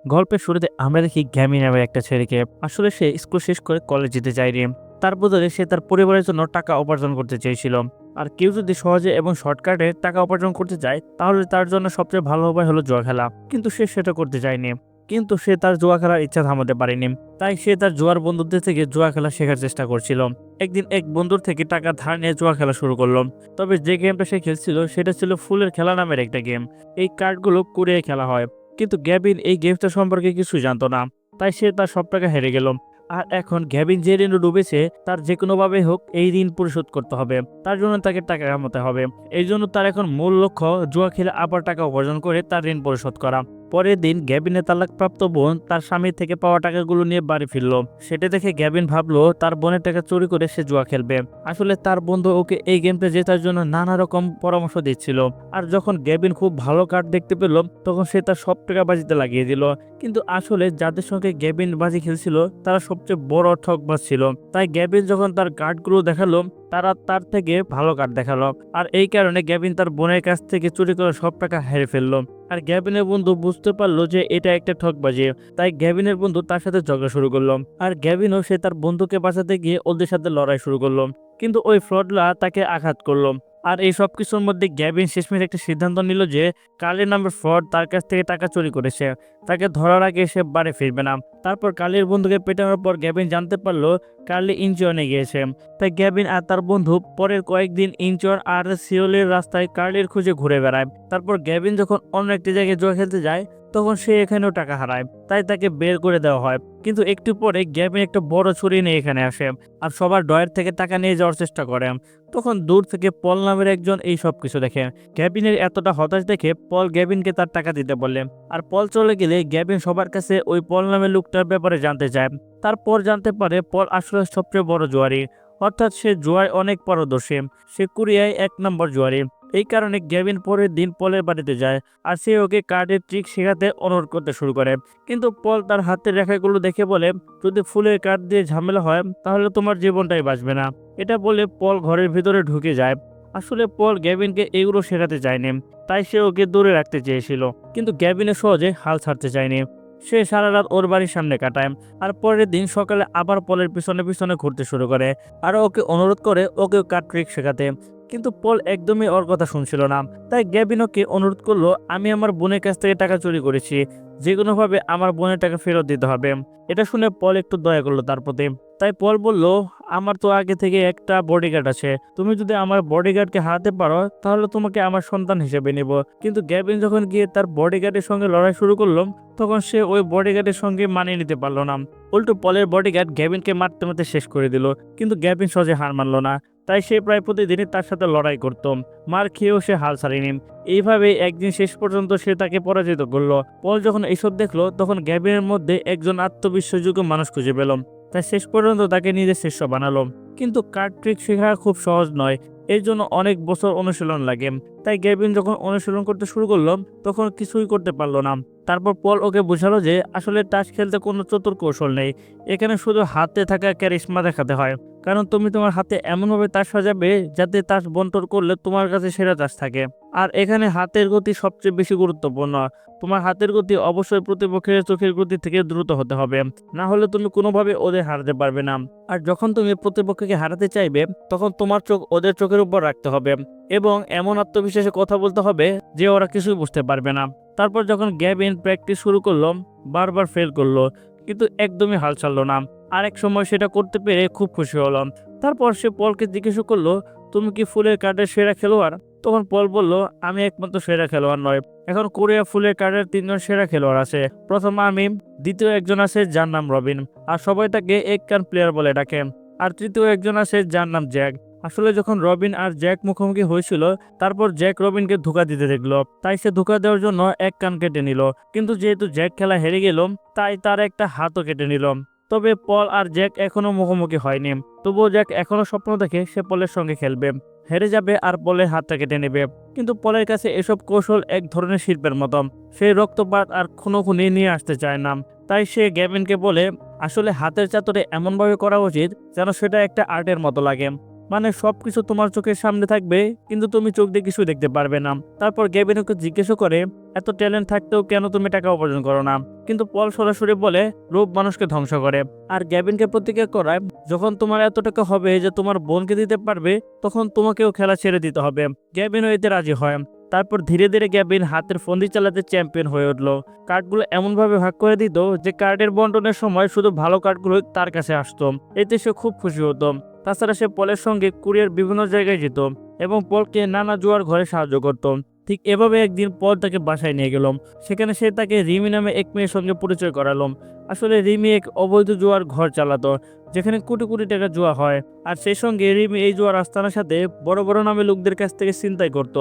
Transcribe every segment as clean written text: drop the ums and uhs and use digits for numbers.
গল্পের শুরুতে আমরা দেখি গ্যামি নামের একটা ছেলেকে। আসলে সে স্কুল শেষ করে কলেজ যেতে চায়নি। তার বদলে সে তার পরিবারের জন্য টাকা উপার্জন করতে চেয়েছিল। আর কেউ যদি সহজে এবং শর্টকাটে টাকা উপার্জন করতে চায় তাহলে তার জন্য সবচেয়ে ভালো উপায় হলো জুয়া খেলা। কিন্তু সে সেটা করতে চায়নি। কিন্তু সে তার জুয়া খেলার ইচ্ছা থামাতে পারেনি। তাই সে তার জুয়ার বন্ধুদের থেকে জুয়া খেলা শেখার চেষ্টা করছিল। একদিন এক বন্ধুর থেকে টাকা ধার নিয়ে জুয়া খেলা শুরু করলো। তবে যে গেমটা সে খেলছিল সেটা ছিল ফুলের খেলা নামের একটা গেম। এই কার্ডগুলো কুড়িয়ে খেলা হয়। কিন্তু গ্যাবিন এই গেমটা সম্পর্কে কিছু জানতো না। তাই সে তার সব টাকা হেরে গেল। আর এখন গ্যাবিন যে ঋণে ডুবেছে তার যে কোনোভাবে হোক এই ঋণ পরিশোধ করতে হবে। তার জন্য তাকে টাকা কামাতে হবে। এই জন্য তার এখন মূল লক্ষ্য জুয়া খেলে আবার টাকা উপার্জন করে তার ঋণ পরিশোধ করা। পরের দিন গ্যাবিনের তালাকপ্রাপ্ত বোন তার স্বামীর থেকে পাওয়া টাকাগুলো নিয়ে বাড়ি ফিরলো। সেটা দেখে গ্যাবিন ভাবলো তার বোনের টাকা চুরি করে সে জুয়া খেলবে। আসলে তার বন্ধু ওকে এই গেমটা জেতার জন্য নানা রকম পরামর্শ দিচ্ছিল। আর যখন গ্যাবিন খুব ভালো কার্ড দেখতে পেল তখন সে তার সব টাকা বাজিতে লাগিয়ে দিল। কিন্তু আসলে যাদের সঙ্গে গ্যাবিন বাজি খেলছিল তারা সবচেয়ে বড় ঠকবাজ ছিল। তাই গ্যাবিন যখন তার কার্ডগুলো দেখালো তারা তার থেকে ভালো কার্ড দেখালো। আর এই কারণে গ্যাবিন তার বোনের কাছ থেকে চুরি করে সব টাকা হেরে ফেললো। আর গ্যাবিনের বন্ধু বুঝতে পারলো যে এটা একটা ঠকবাজি। তাই গ্যাবিনের বন্ধু তার সাথে ঝগড়া শুরু করলো। আর গ্যাবিনও সে তার বন্ধুকে বাঁচাতে গিয়ে ওদের সাথে লড়াই শুরু করলো। কিন্তু ওই ফ্রডলা তাকে আঘাত করলো। আর এই সব কিছুর মধ্যে গ্যাবিন শেষমেশ একটা সিদ্ধান্ত নিল যে কার্লি নামের ফ্রড তার কাছ থেকে টাকা চুরি করেছে। তাকে ধরার আগে সে বাড়ি ফিরবে না। তারপর কার্লির বন্ধুকে পেটানোর পর গ্যাবিন জানতে পারলো কার্লি ইনচিয়নে গিয়েছে। তাই গ্যাবিন আর তার বন্ধু পরের কয়েকদিন ইনচিয়ন আর সিওলের রাস্তায় কার্লির খুঁজে ঘুরে বেড়ায়। তারপর গ্যাবিন যখন অন্য একটি জায়গায় জুয়া খেলতে যায় তখন সে এখানেও টাকা হারায়। তাই তাকে বের করে দেওয়া হয়। কিন্তু একটু পরে গ্যাবিন একটা বড় ছুরি নিয়ে এখানে আসে। আর সবার ডয়ের থেকে টাকা নিয়ে যাওয়ার চেষ্টা করে। তখন দূর থেকে পল নামের একজন এই সব কিছু দেখে। গ্যাবিনের এতটা হতাশ দেখে পল গ্যাবিনকে তার টাকা দিতে বলে। আর পল চলে গেলে গ্যাবিন সবার কাছে ওই পল নামের লোকটার ব্যাপারে জানতে চায়। তারপর জানতে পারে পল আসলে সবচেয়ে বড় জুয়ারি। অর্থাৎ সে জুয়ায় অনেক পারদর্শী। সে কোরিয়ায় 1 নম্বর জুয়ারি। এই কারণে গ্যাবিন পরের দিন পলের বাড়িতে যায়। আর সে ওকে কার্ডের ট্রিক শেখাতে অনুরোধ করতে শুরু করে। কিন্তু পল তার হাতের রেখাগুলো দেখে বলে যদি ফুলের কার্ড দিয়ে ঝামেলা হয় তাহলে তোমার জীবনটাই বাঁচবে না। এটা বলে পল ঘরের ভিতরে ঢুকে যায়। আসলে পল গ্যাবিনকে এগুলো শেখাতে চায়নি। তাই সে ওকে দূরে রাখতে চেয়েছিল। কিন্তু গ্যাবিনে সহজে হাল ছাড়তে চায়নি। সে সারা রাত ওর বাড়ির সামনে কাটায়। আর পরের দিন সকালে আবার পলের পিছনে পিছনে ঘুরতে শুরু করে। আর ওকে অনুরোধ করে ওকে কার্ড ট্রিক শেখাতে। কিন্তু পল একদমই ওর কথা শুনছিল না। তাই গ্যাবিন ওকে অনুরোধ করলো আমি আমার বোনের কাছ থেকে টাকা চুরি করেছি। যে কোনোভাবে আমার বোনের টাকা ফেরত দিতে হবে। এটা শুনে পল একটু দয়া করলো তার প্রতি। তাই পল বলল আমার তো আগে থেকে একটা বডিগার্ড আছে। তুমি যদি আমার বডিগার্ডকে হারাতে পারো তাহলে তোমাকে আমার সন্তান হিসেবে নেব। কিন্তু গ্যাবিন যখন গিয়ে তার বডিগার্ডের সঙ্গে লড়াই শুরু করলো তখন সে ওই বডিগার্ডের সঙ্গে মানিয়ে নিতে পারলো না। উল্টো পলের বডিগার্ড গ্যাবিনকে মারতে মারতে শেষ করে দিল। কিন্তু গ্যাবিন সহজে হার মানল না। তাই সে প্রায় প্রতিদিনই তার সাথে লড়াই করত। মার খেয়েও সে হাল ছাড়েনি। এইভাবে একদিন শেষ পর্যন্ত সে তাকে পরাজিত করলো। পল যখন এইসব দেখলো তখন গ্যাবিনের মধ্যে একজন আত্মবিশ্বাসযোগ্য মানুষ খুঁজে পেল। তাই শেষ পর্যন্ত তাকে নিজের শিষ্য বানালো। কিন্তু কার্ড ট্রিক শেখা খুব সহজ নয়। এর জন্য অনেক বছর অনুশীলন লাগে। তাই গ্যাবিন যখন অনুশীলন করতে শুরু করলো তখন কিছুই করতে পারলো না। তারপর পল ওকে বোঝালো যে আসলে তাস খেলতে কোনো চতুর কৌশল নেই। এখানে শুধু হাতে থাকা ক্যারিশমা দেখাতে হয়। কারণ তুমি তোমার হাতে এমনভাবে তাস সাজাবে যাতে তাস বন্টন করলে তোমার কাছে সেরা তাস থাকে। আর এখানে হাতের গতি সবচেয়ে বেশি গুরুত্বপূর্ণ। তোমার হাতের গতি অবশ্যই প্রতিপক্ষের চোখের গতি থেকে দ্রুত হতে হবে। না হলে তুমি কোনোভাবে ওদের হারাতে পারবে না। আর যখন তুমি প্রতিপক্ষকে হারাতে চাইবে তখন তোমার চোখ ওদের চোখের উপর রাখতে হবে। এবং এমন আত্মবিশ্বাসে কথা বলতে হবে যে ওরা কিছুই বুঝতে পারবে না। তারপর যখন গ্যাবিন প্র্যাকটিস শুরু করলো বারবার ফেল করলো। কিন্তু একদমই হাল ছাড়লো না। আরেক সময় সেটা করতে পেরে খুব খুশি হলাম। তারপর সে পলকে জিজ্ঞেস করলো তুমি কি ফুলের কার্ডের সেরা খেলোয়াড়? তখন পল বলল আমি একমাত্র সেরা খেলোয়াড় নয়। এখন কোরিয়া ফুলের কার্ডের 3জন সেরা খেলোয়াড় আছে। প্রথম আমি, দ্বিতীয় একজন আছে যার নাম রবিন। আর সবাই তাকে এক কান প্লেয়ার বলে ডাকে। আর তৃতীয় একজন আছে যার নাম জ্যাক। আসলে যখন রবিন আর জ্যাক মুখোমুখি হয়েছিল তারপর জ্যাক রবিনকে ধোঁকা দিতে দেখলো। তাই সে ধোঁকা দেওয়ার জন্য এক কান কেটে নিল। কিন্তু যেহেতু জ্যাক খেলা হেরে গেল তাই তার একটা হাতও কেটে নিল। তবে পল আর জ্যাক এখনো মুখোমুখি হয়নি। তবুও জ্যাক এখনো স্বপ্ন দেখে সে পলের সঙ্গে খেলবে, হেরে যাবে আর পলের হাতটা কেটে নেবে। কিন্তু পলের কাছে এসব কৌশল এক ধরনের শিল্পের মতো। সে রক্তপাত আর খুনোখুনি নিয়ে আসতে চায় না। তাই সে গ্যাবিনকে বলে আসলে হাতের চাতুরে এমনভাবে করা উচিত যেন সেটা একটা আর্টের মতো লাগে। মানে সবকিছু তোমার চোখের সামনে থাকবে, কিন্তু তুমি চোখ দিয়ে কিছু দেখতে পারবে না। তারপর গ্যাবিন ওকে জিজ্ঞাসা করে, এত ট্যালেন্ট থাকতেও কেন তুমি টাকা উপার্জন করো না? কিন্তু পল সরাসরি বলে, লোভ মানুষকে ধ্বংস করে। আর গ্যাবিনকে প্রতিজ্ঞা করায়, যখন তোমার এত টাকা হবে যে তোমার বোনকে দিতে পারবে, তখন তোমাকেও খেলা ছেড়ে দিতে হবে। গ্যাবিনও এতে রাজি হয়। তারপর ধীরে ধীরে গ্যাবিন হাতের ফন্দি চালাতে চ্যাম্পিয়ন হয়ে উঠলো। কার্ডগুলো এমনভাবে ভাগ করে দিত যে কার্ডের বন্টনের সময় শুধু ভালো কার্ডগুলো তার কাছে আসতো। এতে সে খুব খুশি হতো। তাছাড়া সে পলের সঙ্গে কুরিয়ার বিভিন্ন জায়গায় যেত এবং পলকে নানা জুয়ার ঘরে সাহায্য করত। ঠিক এভাবে একদিন পল তাকে বাসায় নিয়ে গেল। সেখানে সে তাকে রিমি নামে এক মেয়ের সঙ্গে পরিচয় করালো। আসলে রিমি এক অবৈধ জুয়ার ঘর চালাতো, যেখানে কোটি কোটি টাকা জুয়া হয়। আর সেই সঙ্গে রিমি এই জুয়ার আস্তানার সাথে বড় বড় নামে লোকদের কাছ থেকে ছিনতাই করত।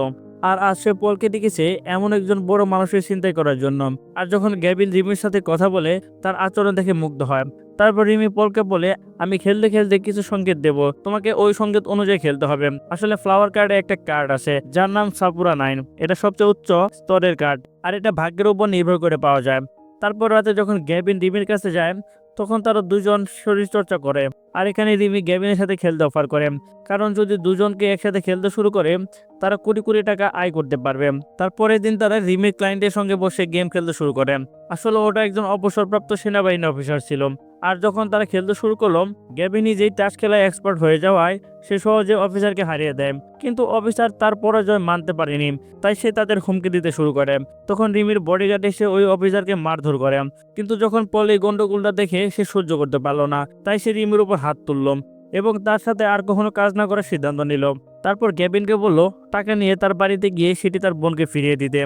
আর আজ সে পলকে ডেকেছে এমন একজন বড় মানুষের ছিনতাই করার জন্য। আর যখন গ্যাবিন রিমির সাথে কথা বলে, তার আচরণ দেখে মুগ্ধ হয়। তারপর রিমি পলকে বলে, আমি খেলতে খেলতে কিছু সংকেত দেব, তোমাকে ওই সংকেত অনুযায়ী খেলতে হবে। আসলে ফ্লাওয়ার কার্ডে একটা কার্ড আছে যার নাম সাপুরা 9। এটা সবচেয়ে উচ্চ স্তরের কার্ড, আর এটা ভাগ্যের উপর নির্ভর করে পাওয়া যায়। তারপর রাতে যখন গ্যাবিন রিমির কাছে যায়, তখন তারা দুজন শরীর চর্চা করে। আর এখানে রিমি গ্যাবিনের সাথে খেলতে অফার করে, কারণ যদি দুজনকে একসাথে খেলতে শুরু করে, তারা কোটি কোটি টাকা আয় করতে পারবে। তারপরের দিন তারা রিমির ক্লায়েন্টের সঙ্গে বসে গেম খেলতে শুরু করে। আসলে ওটা একজন অবসরপ্রাপ্ত সেনাবাহিনী অফিসার ছিল। আর যখন তারা খেলতে শুরু করলো, গ্যাবিন নিজেই তাস খেলায় এক্সপার্ট হয়ে যাওয়ায় সে সহজে অফিসারকে হারিয়ে দেয়। কিন্তু অফিসার তার পরাজয় মানতে পারেনি, তাই সে তাদের হুমকি দিতে শুরু করে। তখন রিমির বডিগার্ড এসে ওই অফিসারকে মারধর করে। কিন্তু যখন পল এই গন্ডগোলটা দেখে সে সহ্য করতে পারলো না, তাই সে রিমির উপর হাত তুলল এবং তার সাথে আর কখনো কাজ না করার সিদ্ধান্ত নিল। তারপর গ্যাবিনকে বলল টাকা নিয়ে তার বাড়িতে গিয়ে সেটি তার বোনকে ফিরিয়ে দিতে।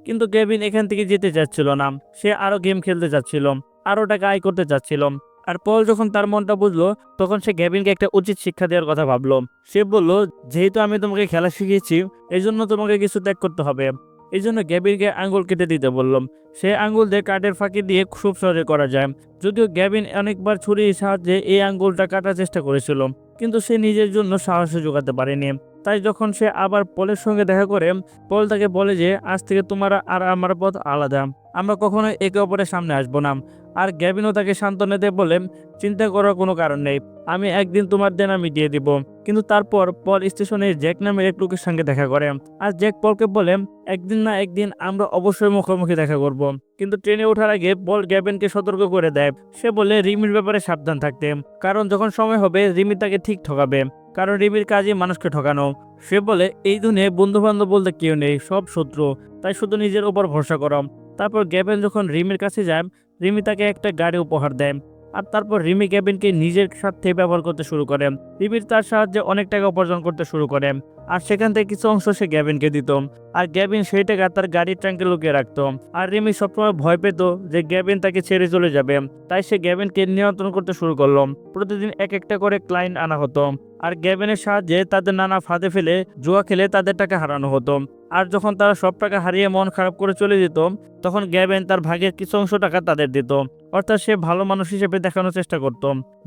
কিন্তু গ্যাবিন এখান থেকে যেতে চাচ্ছিল না। সে আরো গেম খেলতে চাচ্ছিল, আরো টাকা আয় করতে চাচ্ছিল। আর পল যখন তার মনটা বুঝলো, তখন সে গ্যাবিনকে একটা উচিত শিক্ষা দেওয়ার কথা ভাবলো। সে বলল, যেহেতু আমি তোমাকে খেলা শিখিয়েছি, এই জন্য তোমাকে কিছু ত্যাগ করতে হবে। এই জন্য গ্যাবিনকে আঙ্গুল কেটে দিতে বললাম। সে আঙ্গুল দিয়ে কাঠের ফাঁকি দিয়ে খুব সহজে করা যায়। যদিও গ্যাবিন অনেকবার ছুরির সাহায্যে এই আঙ্গুলটা কাটার চেষ্টা করেছিল, কিন্তু সে নিজের জন্য সাহস জোগাতে পারেনি। তাই যখন সে আবার পলের সঙ্গে দেখা করে, পল তাকে বলে যে আজ থেকে তোমার আর আমার পথ আলাদা, আমরা কখনো একে অপরের সামনে আসবো না। আর গ্যাবিনও তাকে সান্ত্বনা দিয়ে বলে, চিন্তা করার কোনো কারণ নেই, আমি একদিন তোমার দেনা মিটিয়ে দিব। কিন্তু তারপর পল স্টেশনে জ্যাক নামের এক লোকের সঙ্গে দেখা করে। আর জ্যাক পলকে বলে, একদিন না একদিন আমরা অবশ্যই মুখোমুখি দেখা করব। কিন্তু ট্রেনে ওঠার আগে পল গ্যাবিনকে সতর্ক করে দেয়। সে বলে রিমির ব্যাপারে সাবধান থাকতে, কারণ যখন সময় হবে রিমি তাকে ঠিক ঠকাবে, কারণ রিমির কাজই মানুষকে ঠকানো। সে বলে, এই দুনিয়ায় বন্ধু বান্ধব বলতে কেউ নেই, সব শত্রু, তাই শুধু নিজের উপর ভরসা করো। তারপর গ্যাবিন যখন রিমির কাছে যায়, রিমি তাকে একটা গাড়ি উপহার দেয়। আর তারপর রিমি গ্যাবিনকে নিজের সাথে ব্যবহার করতে শুরু করে। রিমির তার সাহায্যে অনেক টাকা উপার্জন করতে শুরু করে, আর সেখান থেকে কিছু অংশ সে গ্যাবিনকে দিত। আর গ্যাবিন সেই টাকা তার গাড়ির ট্যাঙ্কে লুকিয়ে রাখতো। আর রিমি সবসময় ভয় পেত যে গ্যাবিন তাকে ছেড়ে চলে যাবে, তাই সে গ্যাবিনকে নিয়ন্ত্রণ করতে শুরু করলো। প্রতিদিন এক একটা করে ক্লায়েন্ট আনা হতো, আর গ্যাবিনের সাহায্যে তাদের নানা ফাঁদে ফেলে জুয়া খেলে তাদের টাকা হারানো হতো। আর যখন তারা সব টাকা হারিয়ে মন খারাপ করে চলে যেত, তখন গ্যাবিন তার ভাগের কিছু অংশ টাকা তাদের দিত। অর্থাৎ সে ভালো মানুষ হিসেবে দেখানোর চেষ্টা করত,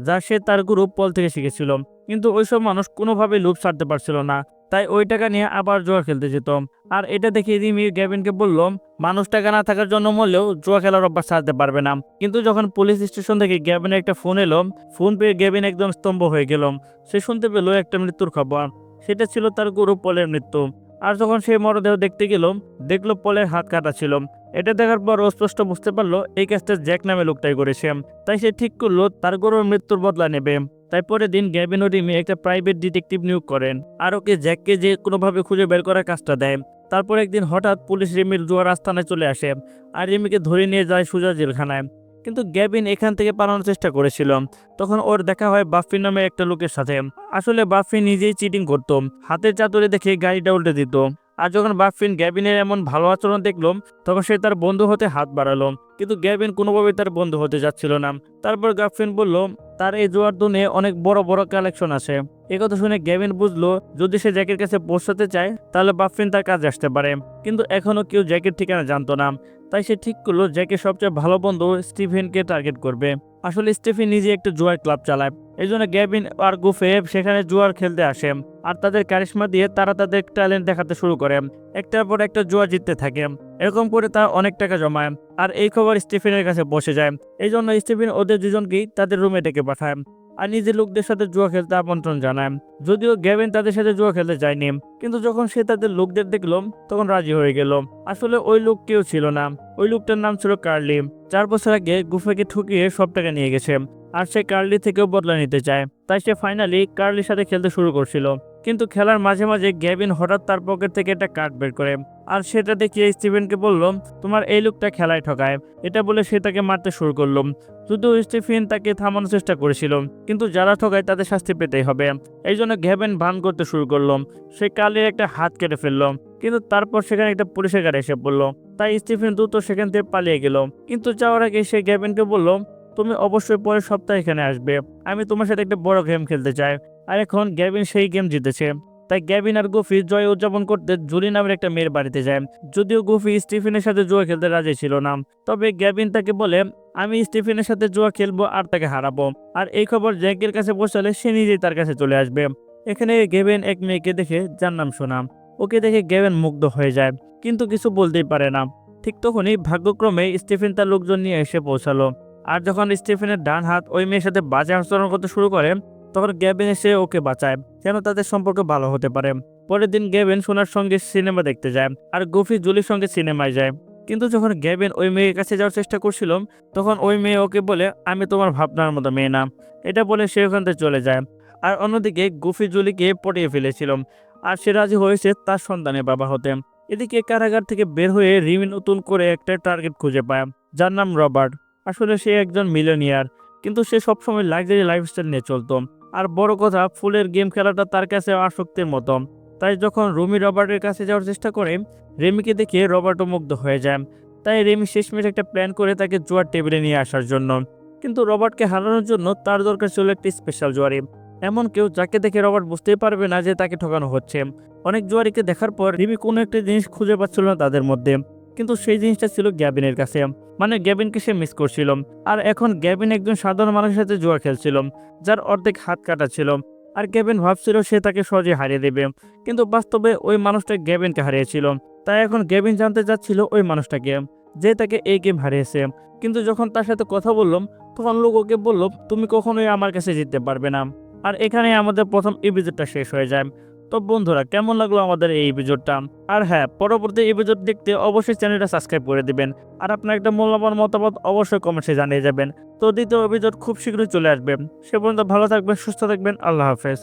যা সে তার গুরু পল থেকে শিখেছিল। কিন্তু ওইসব মানুষ কোনোভাবে লোভ ছাড়তে পারছিল না, তাই ওই টাকা নিয়ে আবার জুয়া খেলতে যেত। আর এটা দেখে রিমি গ্যাবিনকে বলল, মানুষ টাকা না থাকার জন্য মরলেও জুয়া খেলার অভ্যাস ছাড়তে পারবে না। কিন্তু যখন পুলিশ স্টেশন থেকে গ্যাবিনের একটা ফোন এলো, ফোন পেয়ে গ্যাবিন একদম স্তম্ভ হয়ে গেল। সে শুনতে পেল একটা মৃত্যুর খবর। সেটা ছিল তার গুরু পলের মৃত্যু। আর যখন সে মরদেহ দেখতে গেল, দেখলো পলের হাত কাটা ছিল। এটা দেখার পর ও স্পষ্ট বুঝতে পারলো এই কাজটা জ্যাক নামে লোকটাই করেছে। তাই সে ঠিক করলো তার গুরুর মৃত্যুর বদলা নেবে। তাই পরের দিন গ্যাবিন ও রিমি একটা প্রাইভেট ডিটেকটিভ নিয়োগ করেন, আর ওকে জ্যাককে যে কোনোভাবে খুঁজে বের করার কাজটা দেয়। তারপর একদিন হঠাৎ পুলিশ রিমির জুয়ার আস্তানায় চলে আসে, আর রিমিকে ধরে নিয়ে যায় সোজা জেলখানায়। কিন্তু গ্যাবিন এখান থেকে পালানোর চেষ্টা করেছিল। তখন ওর দেখা হয় বাফি নামে একটা লোকের সাথে। আসলে বাফি নিজেই চিটিং করতো, হাতের চাতুরে দেখে গাড়িটা উল্টে দিত। আর যখন বাফিন গ্যাবিনের এমন ভালো আচরণ দেখলো, তখন সে তার বন্ধু হতে হাত বাড়ালো। কিন্তু গ্যাবিন কোনোভাবেই তার বন্ধু হতে যাচ্ছিল না। তারপর বাফিন বলল, তার এই জুয়ার দুনে অনেক বড় বড় কালেকশন আছে। একথা শুনে গ্যাবিন বুঝলো যদি সে জ্যাকের কাছে পৌঁছাতে চায়, তাহলে বাফিন তার কাছে আসতে পারে। কিন্তু এখনো কেউ জ্যাকের ঠিকানা জানতো না, তাই সে ঠিক করলো জ্যাকের সবচেয়ে ভালো বন্ধু স্টিফেনকে টার্গেট করবে। আসলে স্টিফেন নিজে একটা জুয়ার ক্লাব চালায়, এই জন্য গ্যাবিন আর গুফে সেখানে জুয়ার খেলতে আসে। আর তাদের কারিশমা দিয়ে তারা তাদের ট্যালেন্ট দেখাতে শুরু করে, একটার পর একটা জুয়া জিততে থাকে। এরকম করে তারা অনেক টাকা জমায়। আর এই খবর স্টিফেনের কাছে বসে যায়। এই জন্য স্টিফেন ওদের দুজনকেই তাদের রুমে ডেকে পাঠায়। আর নিজের লোকদের সাথে জুয়া খেলতে আমন্ত্রণ জানায়। যদিও গ্যাভিন তাদের সাথে জুয়া খেলতে যায়নি, কিন্তু যখন সে তাদের লোকদের দেখলো তখন রাজি হয়ে গেল। আসলে ওই লোক কেউ ছিল না, ওই লোকটার নাম ছিল কার্লি। 4 বছর আগে গুফাকে ঠকিয়ে সব টাকা নিয়ে গেছে, আর সে কার্লি থেকেও বদলা নিতে চায়। তাই সে ফাইনালি কার্লির সাথে খেলতে শুরু করছিল। কিন্তু খেলার মাঝে মাঝে গ্যাভিন হঠাৎ তার পকেট থেকে একটা কার্ড বের করে, আর সেটা দেখিয়ে স্টিফেনকে বলল, তোমার এই লোকটা খেলায় ঠকায়। এটা বলে সে তাকে মারতে শুরু করলো। যদিও স্টিফেন তাকে থামানোর চেষ্টা করেছিল, কিন্তু যারা ঠকায় তাদের শাস্তি পেতেই হবে। এই জন্য গ্যাভিন ভান করতে শুরু করলো। সে কার্লির একটা হাত কেটে ফেললো, কিন্তু তারপর সেখানে একটা পুলিশের গাড়ি এসে পড়লো। তাই স্টিফেন দ্রুত সেখান থেকে পালিয়ে গেল। কিন্তু যাওয়ার আগে সে গ্যাভিনকে বলল, তুমি অবশ্যই পরের সপ্তাহে এখানে আসবে, আমি তোমার সাথে একটা বড় গেম খেলতে চাই। আর এখন গ্যাভিন সেই গেম জিতেছে। তাই গ্যাভিন আর গুফি জয় উদযাপন করতে জুলি নামের একটা মেয়ের বাড়িতে যায়। যদিও গুফি স্টিফেনের সাথে জুয়া খেলতে রাজি ছিল না, তবে গ্যাভিন তাকে বলে, আমি স্টিফেনের সাথে জুয়া খেলবো আর তাকে হারাবো। আর এই খবর জ্যাকের কাছে পৌঁছালে সে নিজেই তার কাছে চলে আসবে। এখানে গ্যাভিন এক মেয়েকে দেখে, যার নাম সোনা। ওকে দেখে গ্যাভিন মুগ্ধ হয়ে যায়, কিন্তু কিছু বলতেই পারে না। ঠিক তখনই ভাগ্যক্রমে স্টিফেন তার লোকজন নিয়ে এসে পৌঁছালো। আর যখন স্টিফেনের ডান হাত ওই মেয়ের সাথে বাজে আচরণ করতে শুরু করে, তখন গ্যাভিন এসে ওকে বাঁচায়, যেন তাদের সম্পর্ক ভালো হতে পারে। পরের দিন গ্যাভিন সোনার সঙ্গে সিনেমা দেখতে যায়, আর গুফি জুলির সঙ্গে সিনেমায় যায়। কিন্তু যখন গ্যাভিন ওই মেয়ের কাছে যাওয়ার চেষ্টা করছিল, তখন ওই মেয়ে ওকে বলে, আমি তোমার ভাবনার মতো মেয়ে না। এটা বলে সে ওখান থেকে চলে যায়। আর অন্যদিকে গুফি জুলিকে পটিয়ে ফেলেছিল, আর সে রাজি হয়েছে তার সন্তানের বাবা হতে। এদিকে কারাগার থেকে বের হয়ে রিমি নতুন করে একটা টার্গেট খুঁজে পায়, যার নাম রবার্ট। আসলে সে একজন মিলিয়নিয়ার, কিন্তু সে সবসময় লাক্সারি লাইফস্টাইল নিয়ে চলতো। আর বড় কথা, ফুলের গেম খেলাটা তার কাছে আসক্তির মতো। তাই যখন রুমি রবার্টের কাছে যাওয়ার চেষ্টা করে, রেমিকে দেখে রবার্টও মুগ্ধ হয়ে যায়। তাই রেমি শেষমেশ একটা প্ল্যান করে তাকে জুয়ার টেবিলে নিয়ে আসার জন্য। কিন্তু রবার্টকে হারানোর জন্য তার দরকার ছিল একটি স্পেশাল জুয়ারি, এমন কেউ যাকে দেখে রবার্ট বুঝতেই পারবে না যে তাকে ঠকানো হচ্ছে। অনেক জুয়ারিকে দেখার পর রিমি কোনো একটা জিনিস খুঁজে পাচ্ছিল না তাদের মধ্যে, কিন্তু সেই জিনিসটা ছিল গ্যাভিনের কাছে। মানে গ্যাভিনকে সে মিস করছিল। আর এখন গ্যাভিন একজন সাধারণ মানুষের সাথে জুয়া খেলছিল, যার অর্ধেক হাত কাটা ছিল। আর গ্যাভিন ভাবছিল সে তাকে সহজে হারিয়ে দেবে, কিন্তু বাস্তবে ওই মানুষটা গ্যাভিনকে হারিয়েছিল। তাই এখন গ্যাভিন জানতে চাচ্ছিল ওই মানুষটাকে, যে তাকে এই গেম হারিয়েছে। কিন্তু যখন তার সাথে কথা বললাম, তখন লোক ওকে বলল, তুমি কখনোই আমার কাছে জিততে পারবে না। আর এখানে আমাদের প্রথম এপিসোডটা শেষ হয়ে যায়। তো বন্ধুরা, কেমন লাগলো আমাদের এই এপিসোডটা? আর হ্যাঁ, পরবর্তী এপিসোড দেখতে অবশ্যই চ্যানেলটা সাবস্ক্রাইব করে দিবেন। আর আপনার একটা মূল্যবান মতামত অবশ্যই কমেন্টে জানিয়ে যাবেন। তো দ্বিতীয় এপিসোড খুব শীঘ্রই চলে আসবে। সে পর্যন্ত ভালো থাকবেন, সুস্থ থাকবেন। আল্লাহ হাফেজ।